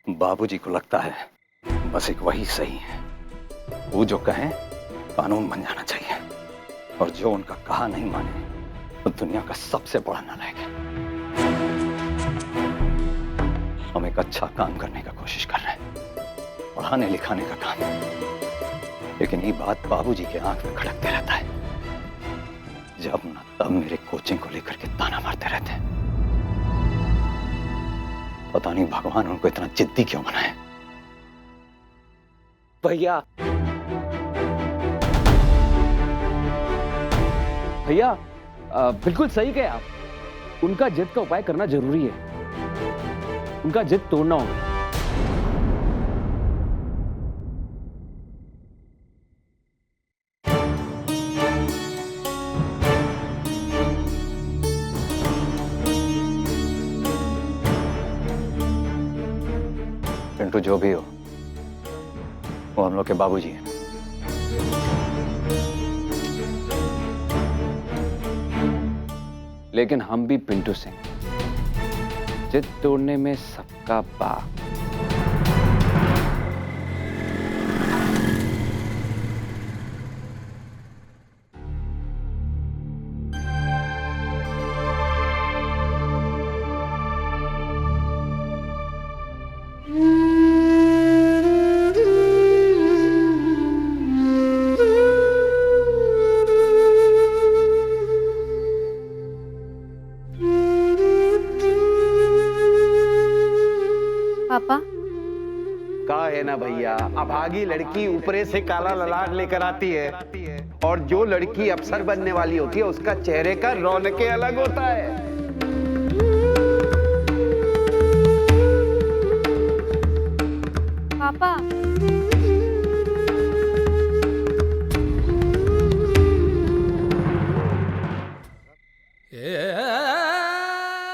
बाबूजी को लगता है बस एक वही सही है। वो जो कहें कानून बन जाना चाहिए, और जो उनका कहा नहीं माने वो दुनिया का सबसे बड़ा नालायक है। हम एक अच्छा काम करने का कोशिश कर रहे हैं, पढ़ाने लिखाने का काम, लेकिन ये बात बाबूजी के आंख में खड़कते रहता है। जब न तब मेरे कोचिंग को लेकर के ताना मारते रहते हैं। पता नहीं भगवान उनको इतना जिद्दी क्यों बनाए। भैया भैया बिल्कुल सही कहे आप। उनका जिद का उपाय करना जरूरी है, उनका जिद तोड़ना होगा। पिंटू जो भी हो, वो हम लोग के बाबूजी हैं। लेकिन हम भी पिंटू सिंह, जिद तोड़ने में सबका बाप। पापा का है ना भैया, अभागी लड़की ऊपरे से काला ललाट लेकर आती है, और जो लड़की अफसर बनने वाली होती है उसका चेहरे का रौनके अलग होता है। पापा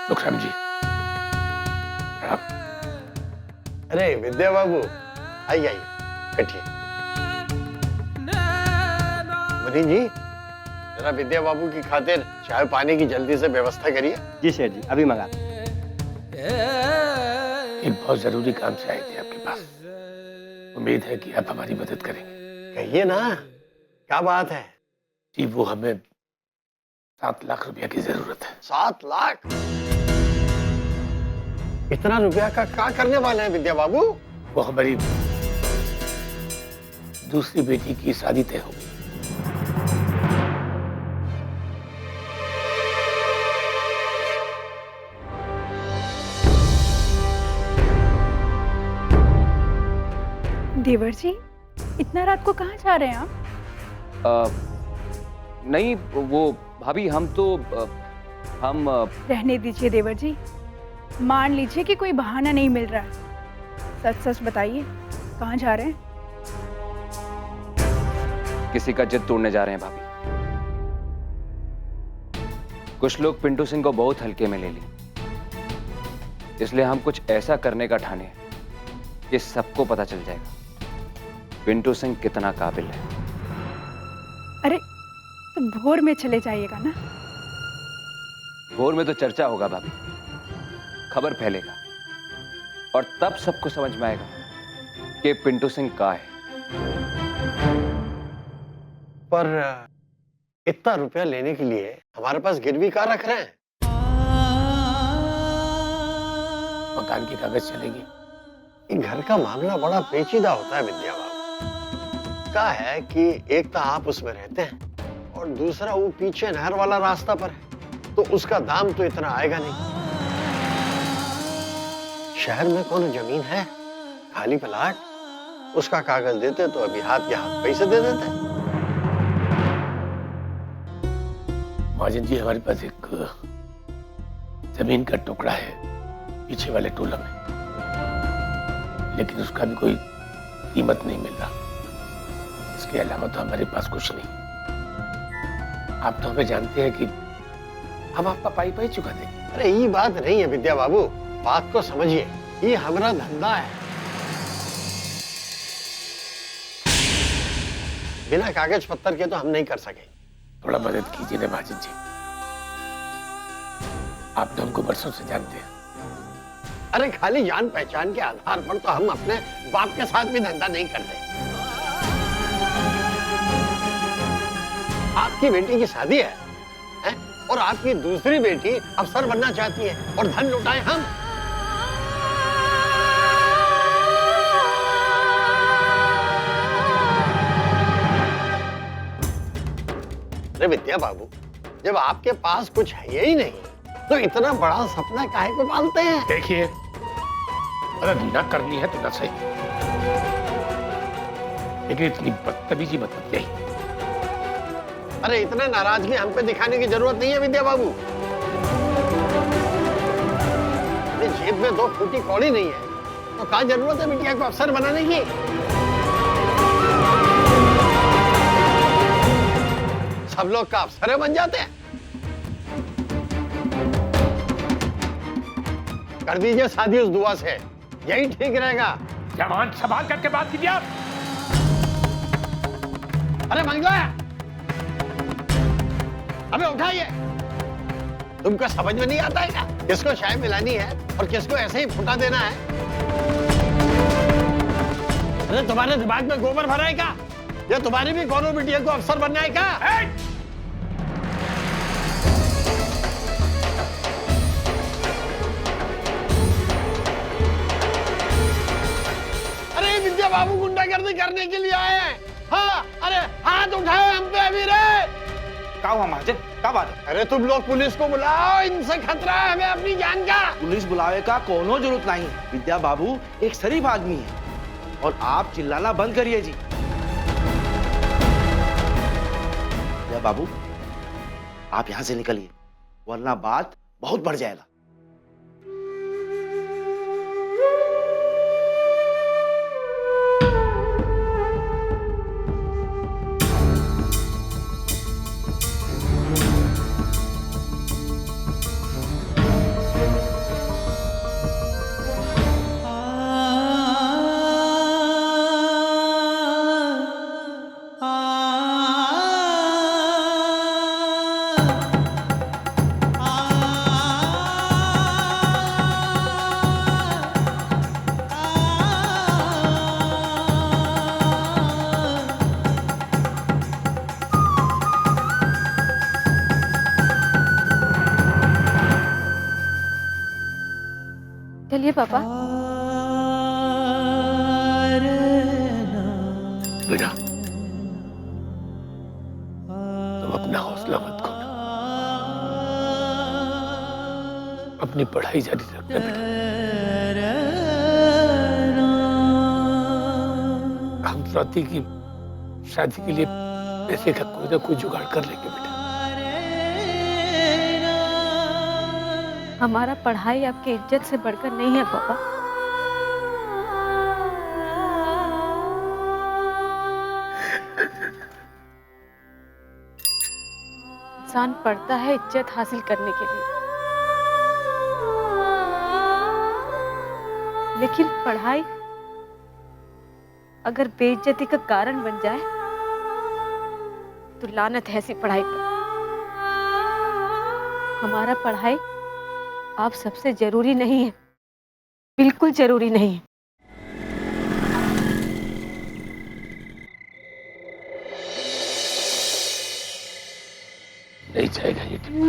सुखराम जी, अरे विद्या बाबू, आइए आइए, बैठिए। मुनीम जी, जरा विद्या बाबू की खातिर चाय पानी की जल्दी से व्यवस्था करिए। जी शेठ जी, अभी मंगा। एक बहुत जरूरी काम से आए थे आपके पास। उम्मीद है कि आप हमारी मदद करेंगे। कहिए ना, क्या बात है? जी, वो हमें 7 लाख रुपया की जरूरत है। 7 लाख? इतना रुपया का क्या करने वाले हैं विद्या बाबू? वो हमारी दूसरी बेटी की शादी तय हो गई। देवर जी, इतना रात को कहाँ जा रहे हैं आप? नहीं वो भाभी, हम तो हम रहने दीजिए देवर जी, मान लीजिए कि कोई बहाना नहीं मिल रहा है। सच सच बताइए, कहाँ जा रहे हैं? किसी का जिद तोड़ने जा रहे हैं भाभी। कुछ लोग पिंटू सिंह को बहुत हल्के में ले लिए, इसलिए हम कुछ ऐसा करने का ठाने कि सबको पता चल जाएगा पिंटू सिंह कितना काबिल है। अरे तो भोर में चले जाइएगा ना। भोर में तो चर्चा होगा भाभी, खबर फैलेगा, और तब सबको समझ में आएगा कि पिंटू सिंह का है। पर इतना रुपया लेने के लिए हमारे पास गिरवी कहाँ रख रहे हैं? मकान की कागज चलेगी। ये घर का मामला बड़ा पेचीदा होता है विद्या बाबू। क्या है कि एक तो आप उसमें रहते हैं, और दूसरा वो पीछे नहर वाला रास्ता पर है, तो उसका दाम तो इतना आएगा नहीं। शहर में कौन जमीन है, खाली प्लाट, उसका कागज देते तो अभी हाथ के हाथ पैसे दे देते। महाजन जी, हमारे पास एक जमीन का टुकड़ा है पीछे वाले टोला में, लेकिन उसका भी कोई कीमत नहीं मिल रहा। इसके अलावा तो हमारे पास कुछ नहीं। आप तो हमें जानते हैं कि हम आपका पाई पाई चुका देंगे। अरे ये बात नहीं है विद्या बाबू, बात को समझिए, ये हमारा धंधा है। बिना कागज पत्तर के तो हम नहीं कर सके। थोड़ा मदद कीजिए ना माजिद जी। आप तो हमको बरसों से जानते हैं। अरे खाली जान पहचान के आधार पर तो हम अपने बाप के साथ भी धंधा नहीं करते। आपकी बेटी की शादी है? और आपकी दूसरी बेटी अफसर बनना चाहती है और धन लुटाए हम। अरे विद्या बाबू, जब आपके पास कुछ है ही नहीं तो इतना बड़ा सपना काहे को पालते हैं? देखिए, मदद ना करनी है तो न सही, लेकिन इतनी बदतमीजी मत करिए। अरे इतना नाराजगी हम पे दिखाने की जरूरत नहीं है विद्या बाबू। अपनी जेब में 2 फूटी कौड़ी नहीं है तो क्या जरूरत है बिटिया को अफसर बनाने की? सब लोग का अफसर बन जाते हैं। कर दीजिए शादी उस दुआ से, यही ठीक रहेगा। जवान संभाल करके बात कीजिए आप। अरे मंगला, अबे उठाइए। तुमको समझ में नहीं आता है क्या? किसको चाय पिलानी है और किसको ऐसे ही फुटा देना है? अरे तुम्हारे दिमाग में गोबर भरा है क्या? या तुम्हारी भी कोनो बिटिया को अफसर बनना है क्या? अरे विद्या बाबू गुंडागर्दी करने के लिए आए हैं। हाँ, अरे हाथ उठाए हम पे अभी रे। क्या हुआ महाजन, क्या बात है? अरे तुम लोग पुलिस को बुलाओ, इनसे खतरा है हमें अपनी जान का। पुलिस बुलावे का कोनो जरूरत नहीं। विद्या बाबू एक शरीफ आदमी है और आप चिल्लाना बंद करिए जी। विद्या बाबू, आप यहां से निकलिए वरना बात बहुत बढ़ जाएगा। चलिए पापा। बेटा, तुम अपना हौसला मत खोना, अपनी पढ़ाई जारी रखना बेटा। हम स्वाति की शादी के लिए पैसे का कोई ना कोई जुगाड़ कर लेंगे बेटा। हमारा पढ़ाई आपकी इज्जत से बढ़कर नहीं है पापा। इंसान पढ़ता है इज्जत हासिल करने के लिए, लेकिन पढ़ाई अगर बेइज्जती का कारण बन जाए तो लानत है ऐसी पढ़ाई पर। हमारा पढ़ाई आप सबसे जरूरी नहीं है, बिल्कुल जरूरी नहीं है। नहीं जाएगा ये डिब्बा,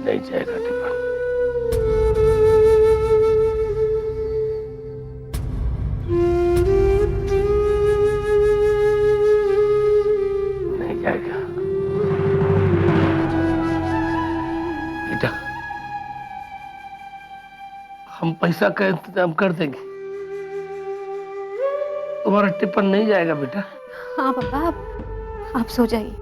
नहीं जाएगा डिब्बा। नहीं जाएगा बेटा, हम पैसा का इंतजाम कर देंगे, तुम्हारा टिफिन नहीं जाएगा बेटा। हाँ पापा, आप सो जाइए।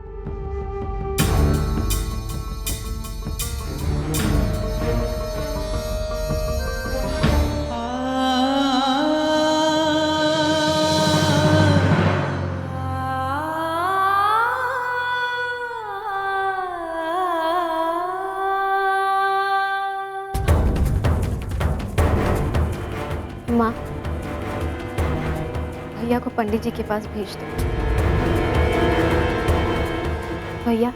माँ, भैया को पंडित जी के पास भेज दो। भैया,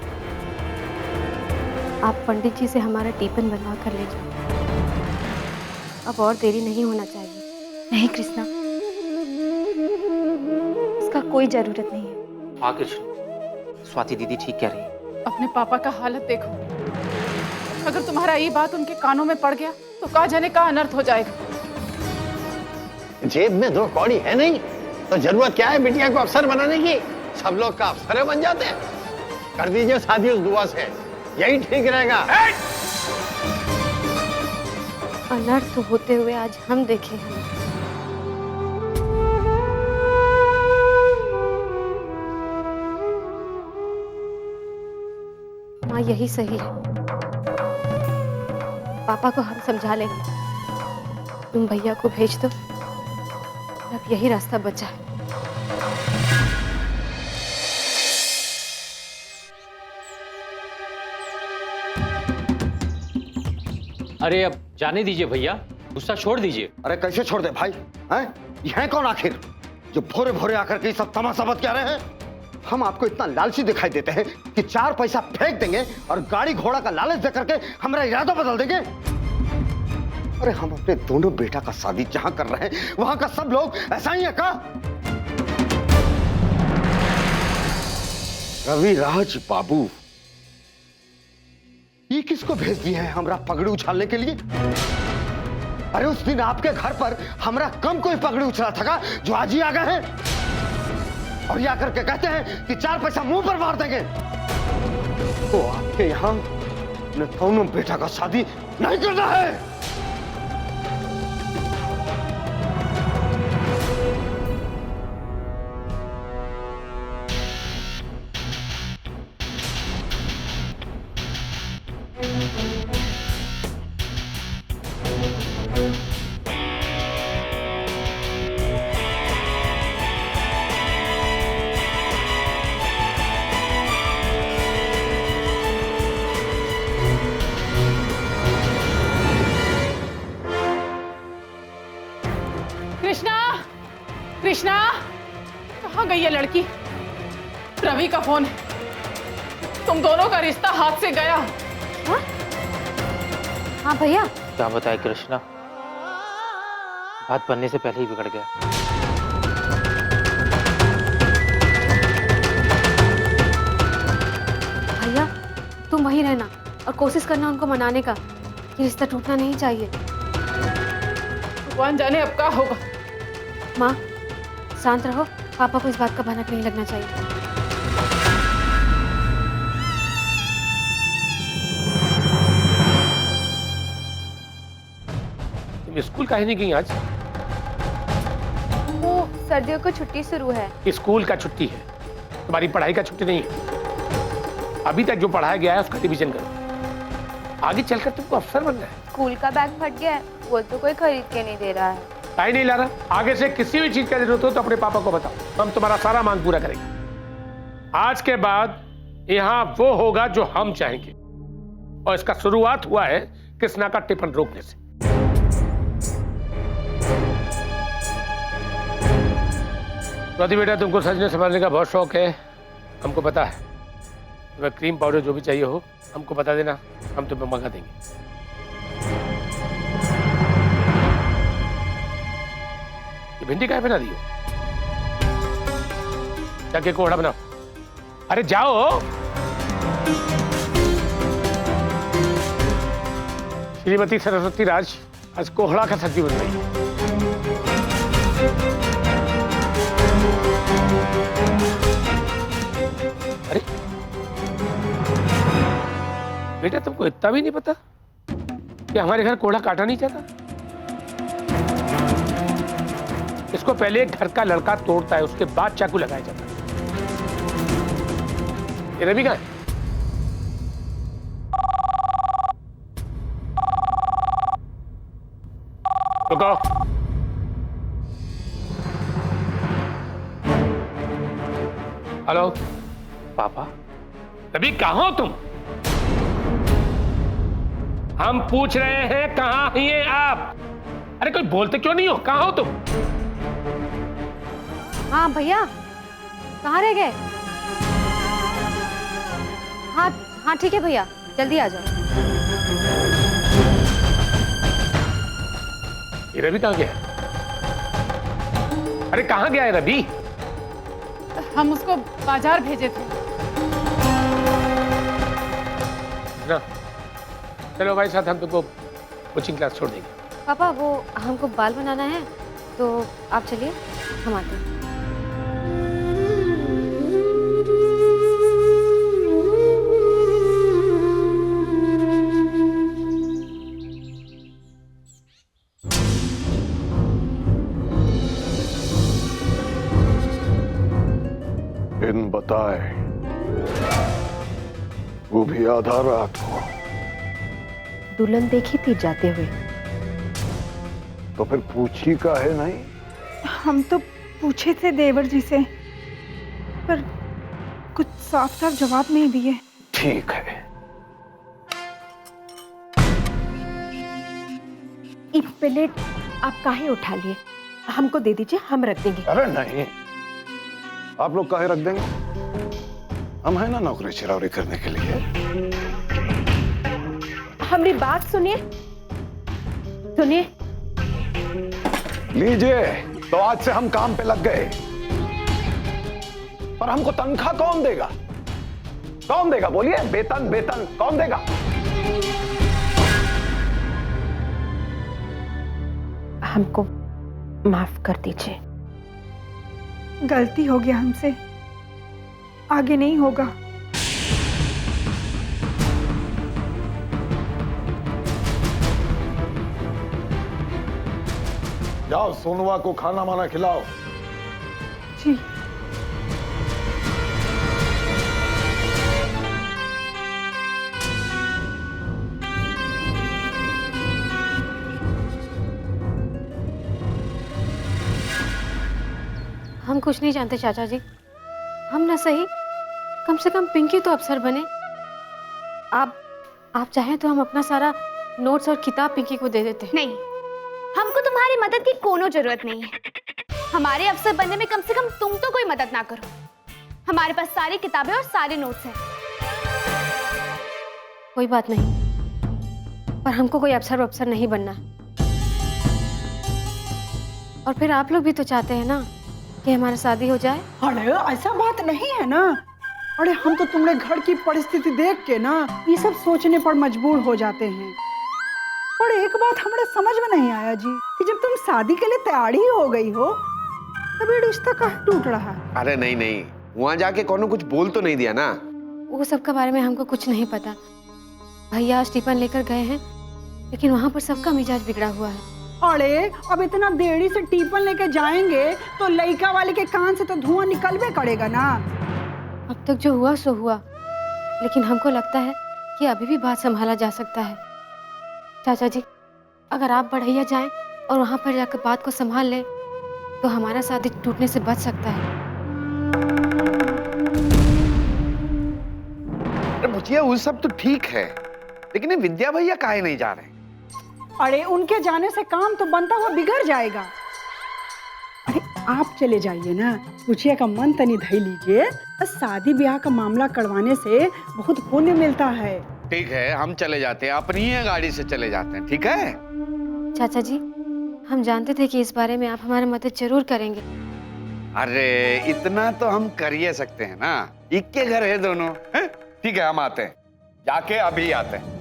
आप पंडित जी से हमारा टिफिन बनवा कर ले जाओ। अब और देरी नहीं होना चाहिए। नहीं कृष्णा, इसका कोई जरूरत नहीं है। हाँ कृष्ण, स्वाति दीदी ठीक कह रही है। अपने पापा का हालत देखो। अगर तुम्हारा ये बात उनके कानों में पड़ गया तो कहा जाने का अनर्थ हो जाएगा। जेब में 2 कौड़ी है नहीं तो जरूरत क्या है बिटिया को अफसर बनाने की? सब लोग का अफसर बन जाते हैं। कर दीजिए शादी उस दुआ से, यही ठीक रहेगा। अनर्थ होते हुए आज हम देखे हैं। माँ यही सही है। पापा को हम समझा लेंगे। तुम भैया को भेज दो। अब यही रास्ता बचा है। अरे अब जाने दीजिए भैया, गुस्सा छोड़ दीजिए। अरे कैसे छोड़ दे भाई? हैं? ये है कौन आखिर जो भोरे भोरे आकर के सब तमाशा बत क्या रहे हैं? हम आपको इतना लालची दिखाई देते हैं कि 4 पैसा फेंक देंगे और गाड़ी घोड़ा का लालच दे करके हमारा इरादा बदल देंगे। अरे हम अपने दोनों बेटा का शादी जहां कर रहे हैं वहां का सब लोग ऐसा ही है का? रविराज बाबू, ये किसको भेज दिया है हमरा पगड़ी उछालने के लिए? अरे उस दिन आपके घर पर हमरा कम कोई पगड़ी उछला था जो आज ही आ गए हैं और ये आकर के कहते हैं कि 4 पैसा मुंह पर मार देंगे। तो आपके यहां अपने दोनों बेटा का शादी नहीं करना है। कृष्णा, कृष्णा, कहाँ गई है लड़की? रवि का फोन है। तुम दोनों का रिश्ता हाथ से गया। हाँ? हाँ भैया। क्या बताए कृष्णा, बात बनने से पहले ही बिगड़ गया। भैया तुम वहीं रहना और कोशिश करना उनको मनाने का। ये रिश्ता टूटना नहीं चाहिए। भगवान जाने अब क्या होगा। माँ शांत रहो। पापा को इस बात का भनक नहीं लगना चाहिए। तुम स्कूल काहे नहीं गई आज? वो सर्दियों को छुट्टी शुरू है। स्कूल का छुट्टी है, तुम्हारी पढ़ाई का छुट्टी नहीं है। अभी तक जो पढ़ाया गया है उसका रिवीजन करो। आगे चलकर तुमको अफसर बनना है। स्कूल का बैग फट गया है, वो तो कोई खरीद के नहीं दे रहा है। काहे नहीं ला रहा? आगे से किसी भी चीज का जरूरत हो तो अपने पापा को बताओ, हम तुम्हारा सारा मांग पूरा करेंगे। आज के बाद यहाँ वो होगा जो हम चाहेंगे और इसका शुरुआत हुआ है कृष्णा का टिफिन रोकने से। स्वाति बेटा, तुमको सजने संभालने का बहुत शौक है, हमको पता है। तुम्हें क्रीम पाउडर जो भी चाहिए हो हमको बता देना, हम तुम्हें मंगा देंगे। ये भिंडी काहे बना दी हो? जाके कोहड़ा बनाओ। अरे जाओ। श्रीमती सरस्वती राज आज कोहड़ा का सब्जी बन रही है। अरे बेटा, तुमको इतना भी नहीं पता कि हमारे घर कोहड़ा काटा नहीं जाता? इसको पहले एक घर का लड़का तोड़ता है, उसके बाद चाकू लगाया जाता है। ये रवि कहाँ है? रुको। हेलो पापा। रवि, कहाँ हो तुम? हम पूछ रहे हैं कहाँ हैं आप? अरे कोई बोलते क्यों नहीं हो? कहाँ हो तुम? हाँ भैया, कहाँ रह गए? हाँ हाँ ठीक है भैया, जल्दी आ जाओ। ये रवि कहाँ गया? अरे कहाँ गया है रवि? हम उसको बाजार भेजे थे। ना, चलो हमारे साथ, हम तुमको कोचिंग क्लास छोड़ देंगे। पापा वो हमको बाल बनाना है, तो आप चलिए, हम आते हैं। इन बताए, वो भी आधा रात को, दुल्हन देखी थी जाते हुए? तो फिर पूछी का है नहीं? हम तो पूछे थे देवर जी से, पर कुछ साफ साफ जवाब नहीं दिए। ठीक है। एक प्लेट आप काहे उठा लिए? हमको दे दीजिए, हम रख देंगे। अरे नहीं, आप लोग काहे रख देंगे? हम है ना नौकरी चिरौरी करने के लिए। हमारी बात सुनिए, सुनिए। लीजिए, तो आज से हम काम पे लग गए। पर हमको तनख्वाह कौन देगा? कौन देगा बोलिए? वेतन वेतन कौन देगा? हमको माफ कर दीजिए। गलती हो गया हमसे, आगे नहीं होगा। जाओ सोनवा को खाना वाना खिलाओ। जी। हम कुछ नहीं जानते चाचा जी, हम ना सही, कम से कम पिंकी तो अफसर बने। आप चाहें तो हम अपना सारा नोट्स और किताब पिंकी को दे देते। नहीं, हमको तुम्हारी मदद की कोनो जरूरत नहीं है। हमारे अफसर बनने में कम से कम तुम तो कोई मदद ना करो। हमारे पास सारी किताबें और सारे नोट्स हैं। कोई बात नहीं, पर हमको कोई अफसर नहीं बनना। और फिर आप लोग भी तो चाहते हैं ना कि हमारी शादी हो जाए। अरे ऐसा बात नहीं है ना। अरे हम तो तुम्हारे घर की परिस्थिति देख के ना ये सब सोचने पर मजबूर हो जाते हैं। और एक बात हमारे समझ में नहीं आया जी, कि जब तुम शादी के लिए तैयार ही हो गई हो, तभी रिश्ता कहाँ टूट रहा है? अरे नहीं नहीं, वहां जाके कौन कुछ बोल तो नहीं दिया ना? वो सब के बारे में हमको कुछ नहीं पता। भैया स्टीफन लेकर गए हैं, लेकिन वहाँ पर सबका मिजाज बिगड़ा हुआ है। अरे अब इतना देरी से टीपन लेके जाएंगे तो लड़का वाले के कान से तो धुआं निकलबे करेगा ना। अब तक जो हुआ सो हुआ, लेकिन हमको लगता है कि अभी भी बात संभाला जा सकता है। चाचा जी, अगर आप बढ़ैया जाएं और वहां पर जाकर बात को संभाल लें, तो हमारा शादी टूटने से बच सकता है। अरे बुचिया, वो सब तो ठीक है, लेकिन ये विद्या भैया काहे नहीं जा रहे? अरे उनके जाने से काम तो बनता हुआ बिगड़ जाएगा। अरे आप चले जाइए ना, बुचिया का मन तनी धई लीजिए। शादी ब्याह का मामला करवाने से बहुत पुण्य मिलता है। ठीक है, हम चले जाते हैं, अपनी ही गाड़ी से चले जाते हैं, ठीक है? चाचा जी, हम जानते थे कि इस बारे में आप हमारी मदद जरूर करेंगे। अरे इतना तो हम कर ही सकते हैं ना, एक के घर है दोनों। है? ठीक है, हम आते हैं, जाके अभी आते हैं।